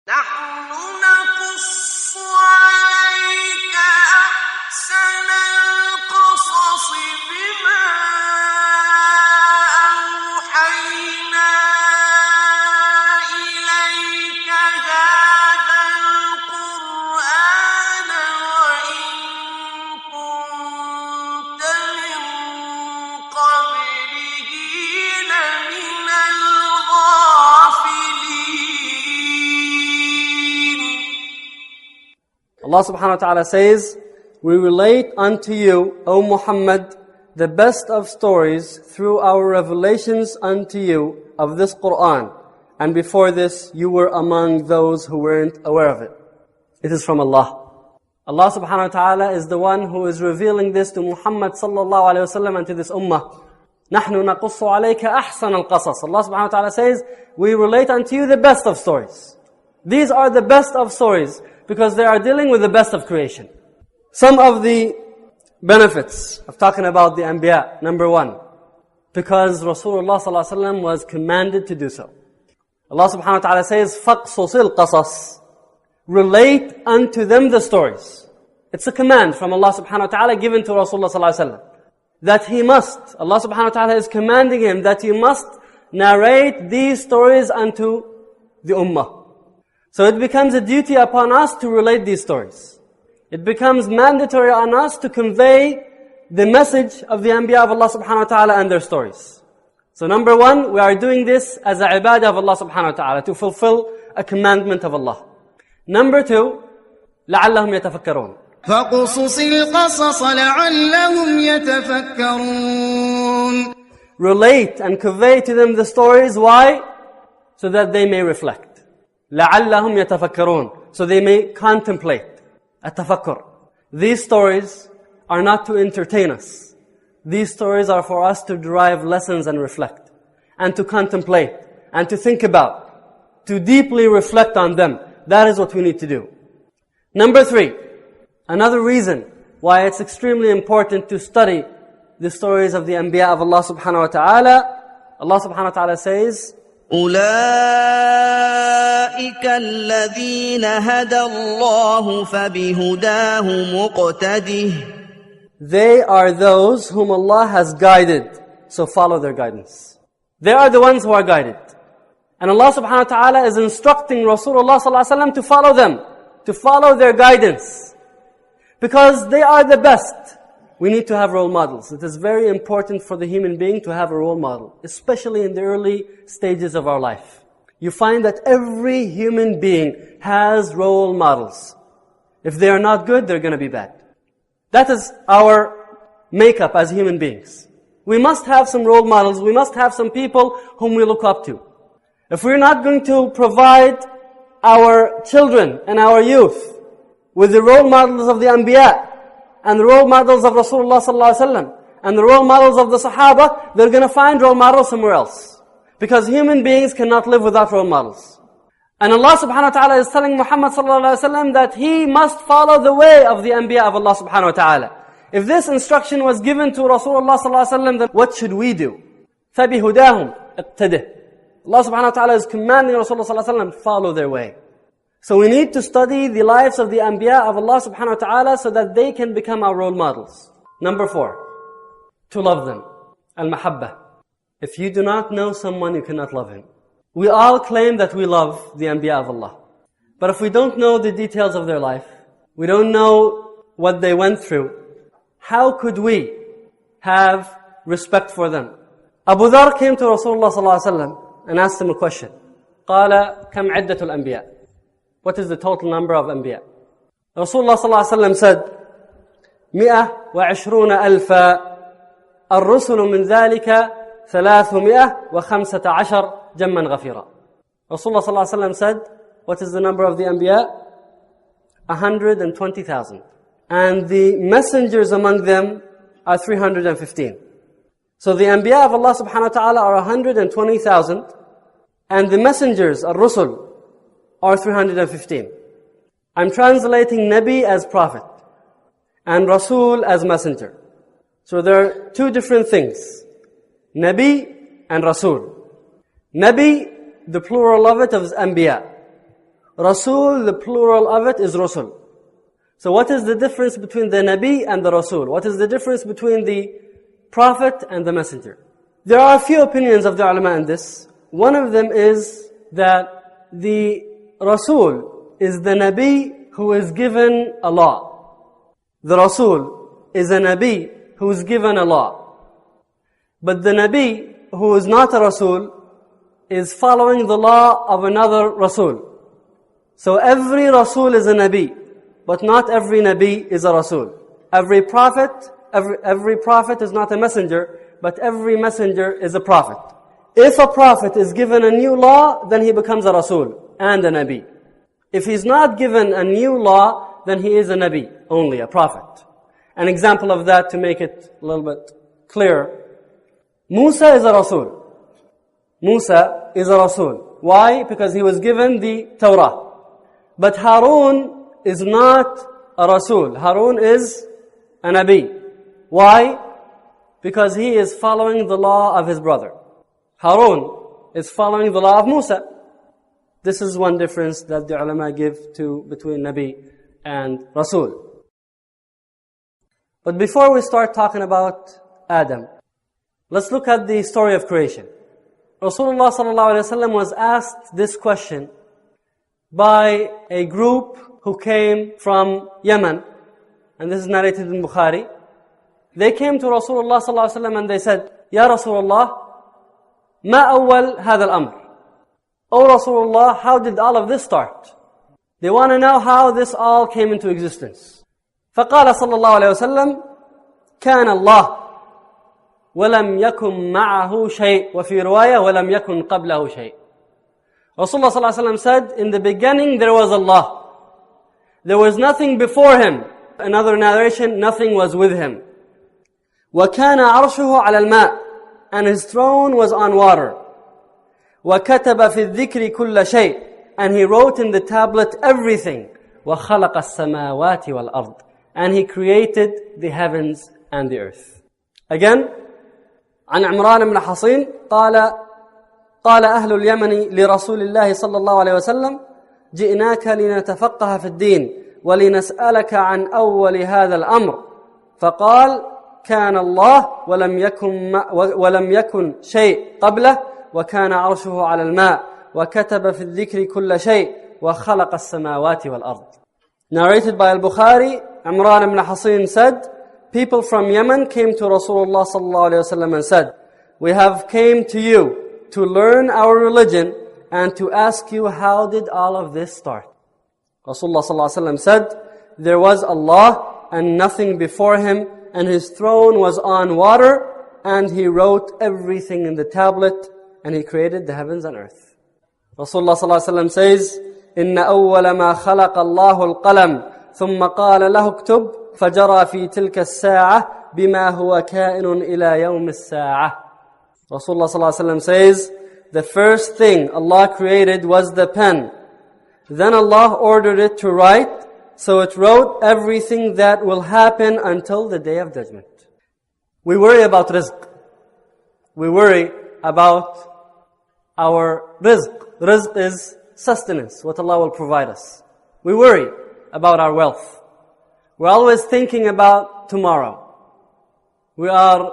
نحن نقص عليك أحسن القصص بما أوحينا إليك هذا القرآن وإن كنت من قبله لمن الغافلين. Allah subhanahu wa ta'ala says, "We relate unto you, O Muhammad, the best of stories through our revelations unto you of this Qur'an. And before this, you were among those who weren't aware of it." It is from Allah. Allah subhanahu wa ta'ala is the one who is revealing this to Muhammad sallallahu alayhi wa sallam and to this ummah. نَحْنُ نَقُصُّ عَلَيْكَ أَحْسَنَ الْقَصَصِ. Allah subhanahu wa ta'ala says, we relate unto you the best of stories. These are the best of stories because they are dealing with the best of creation. Some of the benefits of talking about the Anbiya. Number one, because Rasulullah sallallahu alaihi wasallam was commanded to do so. Allah subhanahu wa ta'ala says, فَقْصُصِ الْقَصَصِ. Relate unto them the stories. It's a command from Allah subhanahu wa ta'ala given to Rasulullah sallallahu alaihi wasallam. That he must, Allah subhanahu wa ta'ala is commanding him that he must narrate these stories unto the ummah. So it becomes a duty upon us to relate these stories. It becomes mandatory on us to convey the message of the Anbiya of Allah subhanahu wa ta'ala and their stories. So number one, we are doing this as a ibadah of Allah subhanahu wa ta'ala, to fulfill a commandment of Allah. Number two, لَعَلَّهُمْ يَتَفَكَّرُونَ. فَقُصُصِ الْقَصَصَ لَعَلَّهُمْ يَتَفَكَّرُونَ. Relate and convey to them the stories. Why? So that they may reflect. لَعَلَّهُمْ يَتَفَكَّرُونَ. So they may contemplate. التفكر. These stories are not to entertain us. These stories are for us to derive lessons and reflect. And to contemplate. And to think about. To deeply reflect on them. That is what we need to do. Number three. Another reason why it's extremely important to study the stories of the Anbiya of Allah subhanahu wa ta'ala. Allah subhanahu wa ta'ala says, أولئك الذين هدى الله فبهداه مقتده. They are those whom Allah has guided, so follow their guidance. They are the ones who are guided. And Allah subhanahu wa ta'ala is instructing Rasulullah sallallahu alaihi wasallam to follow them, to follow their guidance. Because they are the best. We need to have role models. It is very important for the human being to have a role model, especially in the early stages of our life. You find that every human being has role models. If they are not good, they're going to be bad. That is our makeup as human beings. We must have some role models. We must have some people whom we look up to. If we're not going to provide our children and our youth with the role models of the Anbiya and the role models of Rasulullah sallallahu alaihi wasallam and the role models of the Sahaba, they're going to find role models somewhere else. Because human beings cannot live without role models. And Allah subhanahu wa ta'ala is telling Muhammad sallallahu alaihi wasallam that he must follow the way of the Anbiya of Allah subhanahu wa ta'ala. If this instruction was given to Rasulullah sallallahu alaihi wasallam, then what should we do? فَبِهُدَاهُمْ اقْتَدِهِ. Allah subhanahu wa ta'ala is commanding Rasulullah sallallahu alaihi wasallam, follow their way. So we need to study the lives of the Anbiya of Allah subhanahu wa ta'ala so that they can become our role models. Number four, to love them. Al-Mahabba. If you do not know someone, you cannot love him. We all claim that we love the Anbiya of Allah. But if we don't know the details of their life, we don't know what they went through, how could we have respect for them? Abu Dhar came to Rasulullah sallallahu alaihi wasallam and asked him a question. قال كم عدة الأنبياء? What is the total number of Anbiya? Rasulullah sallallahu alaihi wasallam said, 120,000 الرسل من ذلك 315 جما غفيرا. Rasulullah sallallahu alaihi wasallam said, what is the number of the Anbiya? 120,000. And the messengers among them are 315. So the Anbiya of Allah subhanahu wa ta'ala are 120,000. And the messengers, ar-Rusul, are 315. I'm translating Nabi as prophet and Rasul as messenger. So there are two different things. Nabi and Rasul. Nabi, the plural of it, is Anbiya. Rasul, the plural of it is Rasul. So what is the difference between the Nabi and the Rasul? What is the difference between the Prophet and the Messenger? There are a few opinions of the ulama in this. One of them is that the Rasul is the Nabi who is given a law. The Rasul is a Nabi who is given a law. But the Nabi who is not a Rasul is following the law of another Rasul. So every Rasul is a Nabi, but not every Nabi is a Rasul. Every prophet is not a messenger, but every messenger is a prophet. If a prophet is given a new law, then he becomes a Rasul and a Nabi. If he's not given a new law, then he is a Nabi, only a prophet. An example of that, to make it a little bit clearer, Musa is a Rasul. Musa is a Rasul. Why? Because he was given the Torah. But Harun is not a Rasul. Harun is a Nabi. Why? Because he is following the law of his brother. Harun is following the law of Musa. This is one difference that the ulama give between Nabi and Rasul. But before we start talking about Adam, let's look at the story of creation. Rasulullah ﷺ was asked this question by a group who came from Yemen, and this is narrated in Bukhari. They came to Rasulullah ﷺ and they said, Ya Rasulullah, ma awwal hadha al-amr? O Rasulullah, how did all of this start? They want to know how this all came into existence. فقال صلى الله عليه وسلم كان الله ولم يكن معه شيء وفي رواية ولم يكن قبله شيء. Rasulullah ﷺ said, in the beginning there was Allah. There was nothing before Him. Another narration, nothing was with Him. وَكَانَ عَرْشُهُ عَلَى الْمَاءِ, and His throne was on water. وَكَتَبَ فِي الذِّكْرِ كُلَّ شَيْءٍ, and He wrote in the tablet everything. وَخَلَقَ السَّمَاوَاتِ وَالْأَرْضِ, and He created the heavens and the earth. Again, عن عمران بن حصين قال أهل اليمن لرسول الله صلى الله عليه وسلم جئناك لنتفقه في الدين ولنسألك عن أول هذا الأمر فقال كان الله ولم يكن شيء قبله وكان عرشه على الماء وكتب في الذكر كل شيء وخلق السماوات والأرض. Narrated by Al-Bukhari, Imran ibn Hasin said, people from Yemen came to Rasulullah sallallahu alayhi wa sallam and said, we have came to you to learn our religion and to ask you, how did all of this start? Rasulullah sallallahu alayhi wa sallam said, there was Allah and nothing before Him, and His throne was on water, and He wrote everything in the tablet, and He created the heavens and earth. Rasulullah sallallahu alayhi wa sallam says, إن أول ما خلق الله القلم ثم قال له اكتب فجرى في تلك الساعة بما هو كائن إلى يوم الساعة. Rasulullah sallallahu alaihi wasallam says, the first thing Allah created was the pen. Then Allah ordered it to write, so it wrote everything that will happen until the day of judgment. We worry about rizq. We worry about our rizq. Rizq is sustenance, what Allah will provide us. We worry about our wealth. We're always thinking about tomorrow. We are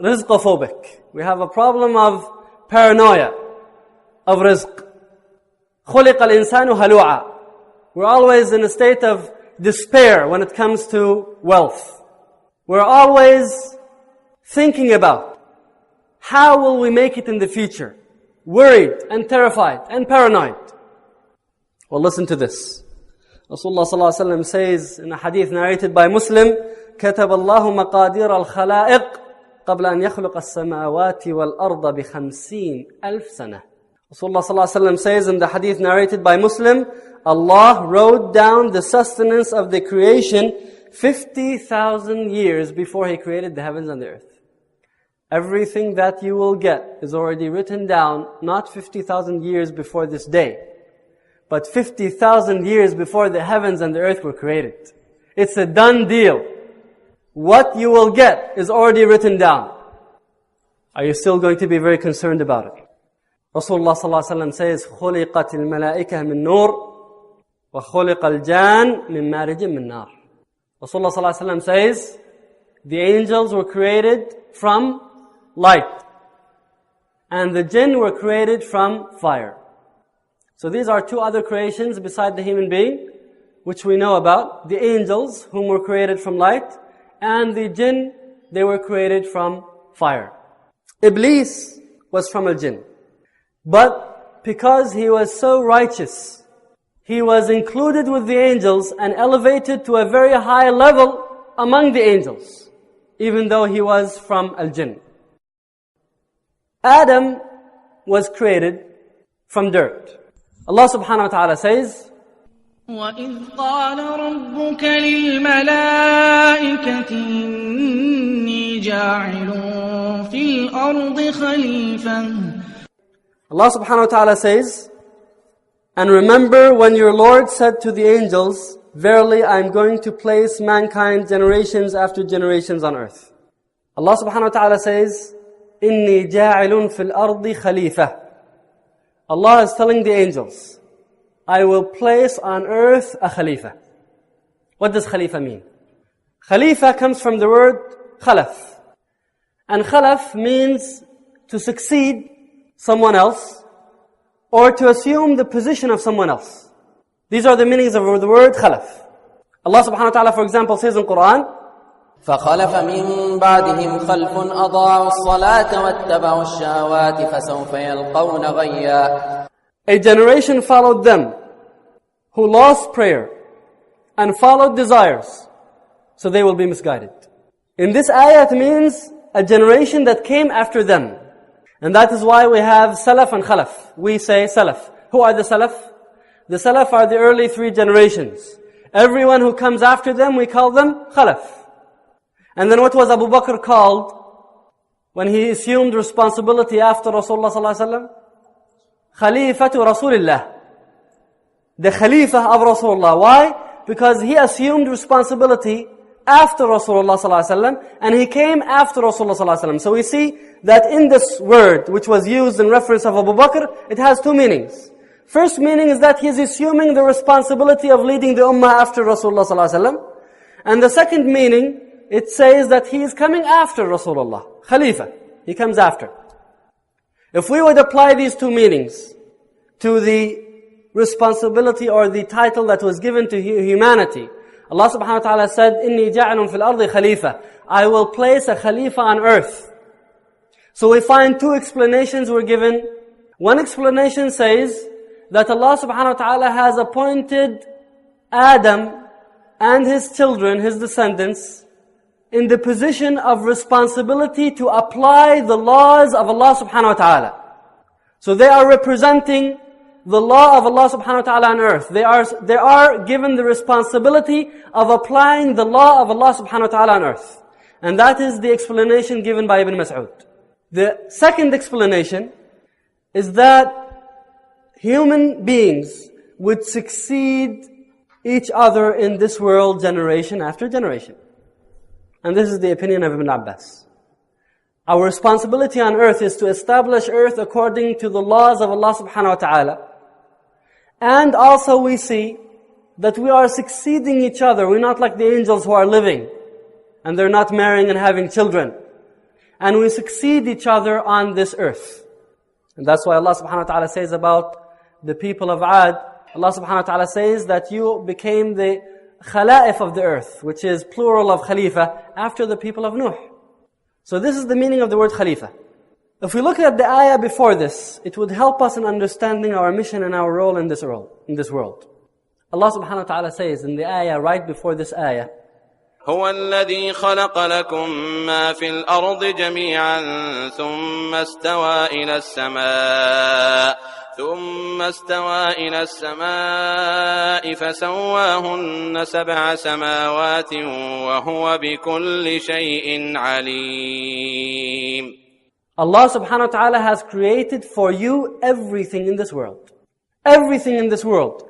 rizqophobic. We have a problem of paranoia, of rizq. خُلِقَ الْإِنسَانُ هَلُوعًا. We're always in a state of despair when it comes to wealth. We're always thinking about how will we make it in the future. Worried and terrified and paranoid. Well, listen to this. Rasulullah sallallahu alaihi wasallam says in a hadith narrated by Muslim, كتب الله مقادير الخلائق قبل أن يخلق السماوات والأرض ب50,000 سنة. Rasulullah sallallahu alaihi wasallam says in the hadith narrated by Muslim, Allah wrote down the sustenance of the creation 50,000 years before He created the heavens and the earth. Everything that you will get is already written down, not 50,000 years before this day, but 50,000 years before the heavens and the earth were created. It's a done deal. What you will get is already written down. Are you still going to be very concerned about it? Rasulullah sallallahu alaihi wasallam says, خُلِقَتِ الْمَلَائِكَةِ مِن نُّورٍ وَخُلِقَ الْجَانِ مِنْ مَارِجٍ مِنْ نَارٍ. Rasulullah sallallahu alaihi wasallam says, the angels were created from light, and the jinn were created from fire. So these are two other creations beside the human being, which we know about. The angels, whom were created from light, and the jinn, they were created from fire. Iblis was from a jinn. But because he was so righteous, he was included with the angels and elevated to a very high level among the angels, even though he was from al-jinn. Adam was created from dirt. Allah subhanahu wa ta'ala says, وَإِذْ قَالَ رَبُّكَ لِلْمَلَائِكَةِ إِنِّي جَاعِلٌ فِي الْأَرْضِ خَلِيفَةً. Allah subhanahu wa ta'ala says, and remember when your Lord said to the angels, verily I am going to place mankind generations after generations on earth. Allah subhanahu wa ta'ala says, إِنِّي جَاعِلٌ فِي الْأَرْضِ خَلِيفَةً. Allah is telling the angels, I will place on earth a Khalifa. What does Khalifa mean? Khalifa comes from the word Khalaf. And Khalaf means to succeed someone else or to assume the position of someone else. These are the meanings of the word Khalaf. Allah subhanahu wa ta'ala, for example, says in Quran, فخلف من بعدهم خلف أضاعوا الصلاة واتبعوا الشهوات فسوف يلقون غيا. A generation followed them who lost prayer and followed desires, so they will be misguided. In this ayah, it means a generation that came after them. And that is why we have Salaf and Khalaf. We say Salaf. Who are the Salaf? The Salaf are the early three generations. Everyone who comes after them, we call them Khalaf. And then what was Abu Bakr called when he assumed responsibility after Rasulullah sallallahu alaihi wasallam? Khalifatu Rasulillah. The Khalifa of Rasulullah. Why? Because he assumed responsibility after Rasulullah sallallahu alaihi wasallam, and he came after Rasulullah sallallahu alaihi wasallam. So we see that in this word, which was used in reference of Abu Bakr, it has two meanings. First meaning is that he is assuming the responsibility of leading the ummah after Rasulullah sallallahu alaihi wasallam. And the second meaning, it says that he is coming after Rasulullah. Khalifa. He comes after. If we would apply these two meanings to the responsibility or the title that was given to humanity, Allah subhanahu wa ta'ala said, إِنِّي جَعْلٌ فِي الْأَرْضِ خَلِيفَةً. I will place a Khalifa on earth. So we find two explanations were given. One explanation says that Allah subhanahu wa ta'ala has appointed Adam and his children, his descendants, in the position of responsibility to apply the laws of Allah subhanahu wa ta'ala. So they are representing the law of Allah subhanahu wa ta'ala on earth. They are given the responsibility of applying the law of Allah subhanahu wa ta'ala on earth. And that is the explanation given by Ibn Mas'ud. The second explanation is that human beings would succeed each other in this world generation after generation. And this is the opinion of Ibn Abbas. Our responsibility on earth is to establish earth according to the laws of Allah subhanahu wa ta'ala. And also we see that we are succeeding each other. We're not like the angels who are living and they're not marrying and having children. And we succeed each other on this earth. And that's why Allah subhanahu wa ta'ala says about the people of Ad, Allah subhanahu wa ta'ala says that you became the khala'if of the earth, which is plural of khalifa, after the people of Nuh. So this is the meaning of the word khalifa. If we look at the ayah before this, it would help us in understanding our mission and our role in this world. Allah subhanahu wa ta'ala says in the ayah right before this ayah, هو الذي خلق لكم ما في الأرض جميعا ثم استوى إلى السماء فسواهن 7 سماوات وهو بكل شيء عليم. Allah subhanahu wa ta'ala has created for you everything in this world. Everything in this world.